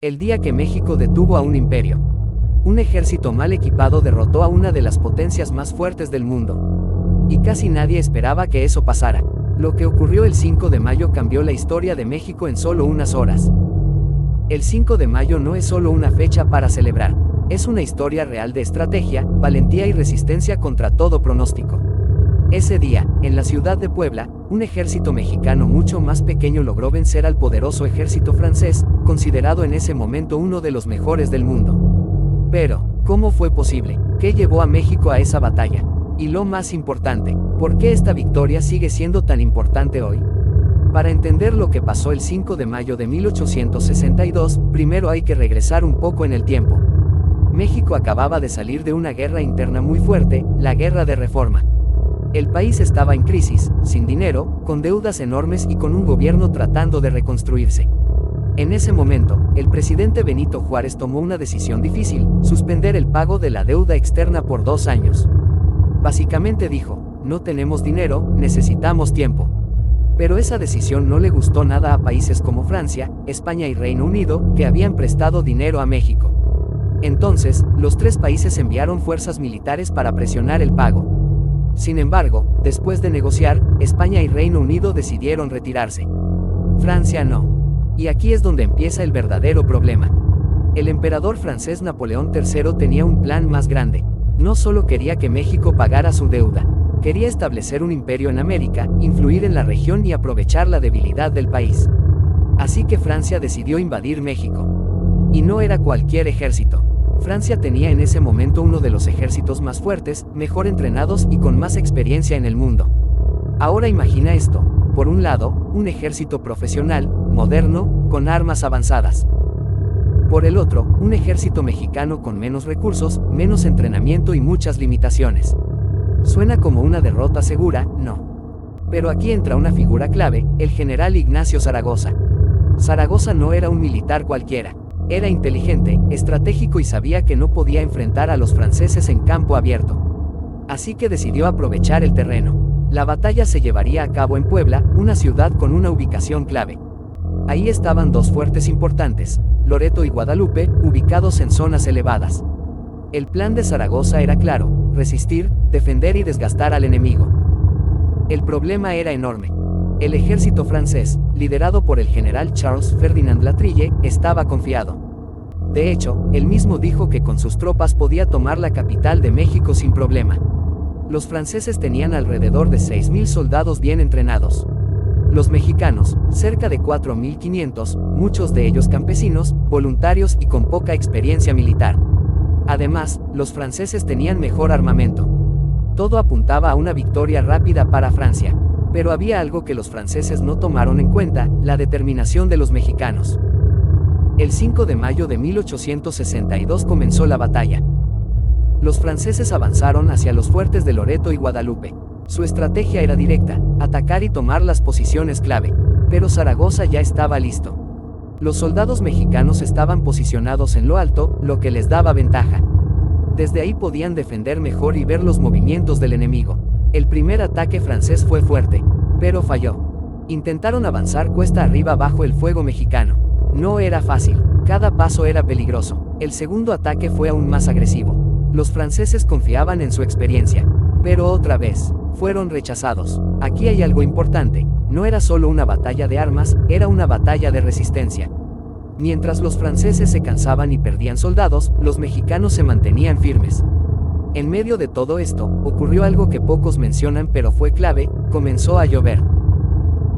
El día que México detuvo a un imperio. Un ejército mal equipado derrotó a una de las potencias más fuertes del mundo. Y casi nadie esperaba que eso pasara. Lo que ocurrió el 5 de mayo cambió la historia de México en solo unas horas. El 5 de mayo no es solo una fecha para celebrar, es una historia real de estrategia, valentía y resistencia contra todo pronóstico. Ese día, en la ciudad de Puebla, un ejército mexicano mucho más pequeño logró vencer al poderoso ejército francés, considerado en ese momento uno de los mejores del mundo. Pero, ¿cómo fue posible? ¿Qué llevó a México a esa batalla? Y lo más importante, ¿por qué esta victoria sigue siendo tan importante hoy? Para entender lo que pasó el 5 de mayo de 1862, primero hay que regresar un poco en el tiempo. México acababa de salir de una guerra interna muy fuerte, la Guerra de Reforma. El país estaba en crisis, sin dinero, con deudas enormes y con un gobierno tratando de reconstruirse. En ese momento, el presidente Benito Juárez tomó una decisión difícil: suspender el pago de la deuda externa por 2 años. Básicamente dijo: no tenemos dinero, necesitamos tiempo. Pero esa decisión no le gustó nada a países como Francia, España y Reino Unido, que habían prestado dinero a México. Entonces, los 3 países enviaron fuerzas militares para presionar el pago. Sin embargo, después de negociar, España y Reino Unido decidieron retirarse. Francia no. Y aquí es donde empieza el verdadero problema. El emperador francés Napoleón III tenía un plan más grande. No solo quería que México pagara su deuda, quería establecer un imperio en América, influir en la región y aprovechar la debilidad del país. Así que Francia decidió invadir México. Y no era cualquier ejército. Francia tenía en ese momento uno de los ejércitos más fuertes, mejor entrenados y con más experiencia en el mundo. Ahora imagina esto: por un lado, un ejército profesional, moderno, con armas avanzadas. Por el otro, un ejército mexicano con menos recursos, menos entrenamiento y muchas limitaciones. ¿Suena como una derrota segura? No. Pero aquí entra una figura clave, el general Ignacio Zaragoza. Zaragoza no era un militar cualquiera. Era inteligente, estratégico y sabía que no podía enfrentar a los franceses en campo abierto. Así que decidió aprovechar el terreno. La batalla se llevaría a cabo en Puebla, una ciudad con una ubicación clave. Ahí estaban 2 fuertes importantes, Loreto y Guadalupe, ubicados en zonas elevadas. El plan de Zaragoza era claro: resistir, defender y desgastar al enemigo. El problema era enorme. El ejército francés, liderado por el general Charles Ferdinand Latrille, estaba confiado. De hecho, él mismo dijo que con sus tropas podía tomar la capital de México sin problema. Los franceses tenían alrededor de 6.000 soldados bien entrenados. Los mexicanos, cerca de 4.500, muchos de ellos campesinos, voluntarios y con poca experiencia militar. Además, los franceses tenían mejor armamento. Todo apuntaba a una victoria rápida para Francia. Pero había algo que los franceses no tomaron en cuenta: la determinación de los mexicanos. El 5 de mayo de 1862 comenzó la batalla. Los franceses avanzaron hacia los fuertes de Loreto y Guadalupe. Su estrategia era directa: atacar y tomar las posiciones clave. Pero Zaragoza ya estaba listo. Los soldados mexicanos estaban posicionados en lo alto, lo que les daba ventaja. Desde ahí podían defender mejor y ver los movimientos del enemigo. El primer ataque francés fue fuerte, pero falló. Intentaron avanzar cuesta arriba bajo el fuego mexicano. No era fácil, cada paso era peligroso. El segundo ataque fue aún más agresivo. Los franceses confiaban en su experiencia, pero otra vez, fueron rechazados. Aquí hay algo importante: no era solo una batalla de armas, era una batalla de resistencia. Mientras los franceses se cansaban y perdían soldados, los mexicanos se mantenían firmes. En medio de todo esto, ocurrió algo que pocos mencionan pero fue clave: comenzó a llover.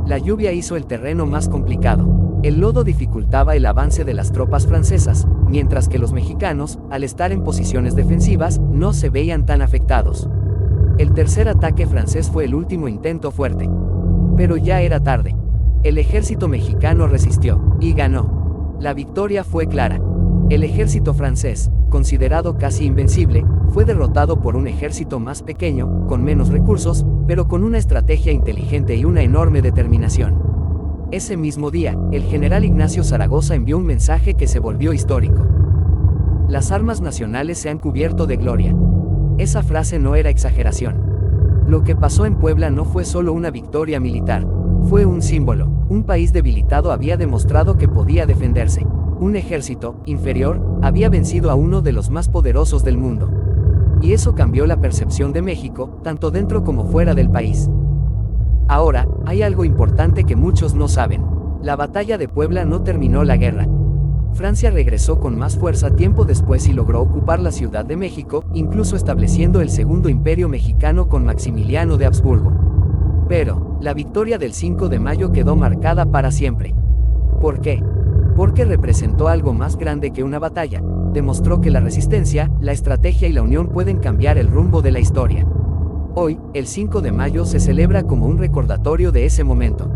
La lluvia hizo el terreno más complicado. El lodo dificultaba el avance de las tropas francesas, mientras que los mexicanos, al estar en posiciones defensivas, no se veían tan afectados. El tercer ataque francés fue el último intento fuerte. Pero ya era tarde. El ejército mexicano resistió, y ganó. La victoria fue clara. El ejército francés, considerado casi invencible, fue derrotado por un ejército más pequeño, con menos recursos, pero con una estrategia inteligente y una enorme determinación. Ese mismo día, el general Ignacio Zaragoza envió un mensaje que se volvió histórico: las armas nacionales se han cubierto de gloria. Esa frase no era exageración. Lo que pasó en Puebla no fue solo una victoria militar, fue un símbolo. Un país debilitado había demostrado que podía defenderse. Un ejército, inferior, había vencido a uno de los más poderosos del mundo. Y eso cambió la percepción de México, tanto dentro como fuera del país. Ahora, hay algo importante que muchos no saben. La batalla de Puebla no terminó la guerra. Francia regresó con más fuerza tiempo después y logró ocupar la Ciudad de México, incluso estableciendo el Segundo Imperio Mexicano con Maximiliano de Habsburgo. Pero, la victoria del 5 de mayo quedó marcada para siempre. ¿Por qué? Porque representó algo más grande que una batalla. Demostró que la resistencia, la estrategia y la unión pueden cambiar el rumbo de la historia. Hoy, el 5 de mayo se celebra como un recordatorio de ese momento.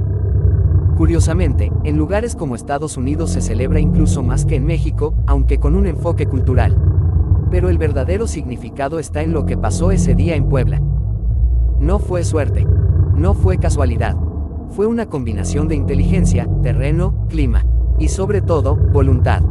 Curiosamente, en lugares como Estados Unidos se celebra incluso más que en México, aunque con un enfoque cultural. Pero el verdadero significado está en lo que pasó ese día en Puebla. No fue suerte. No fue casualidad. Fue una combinación de inteligencia, terreno, clima. Y sobre todo, voluntad.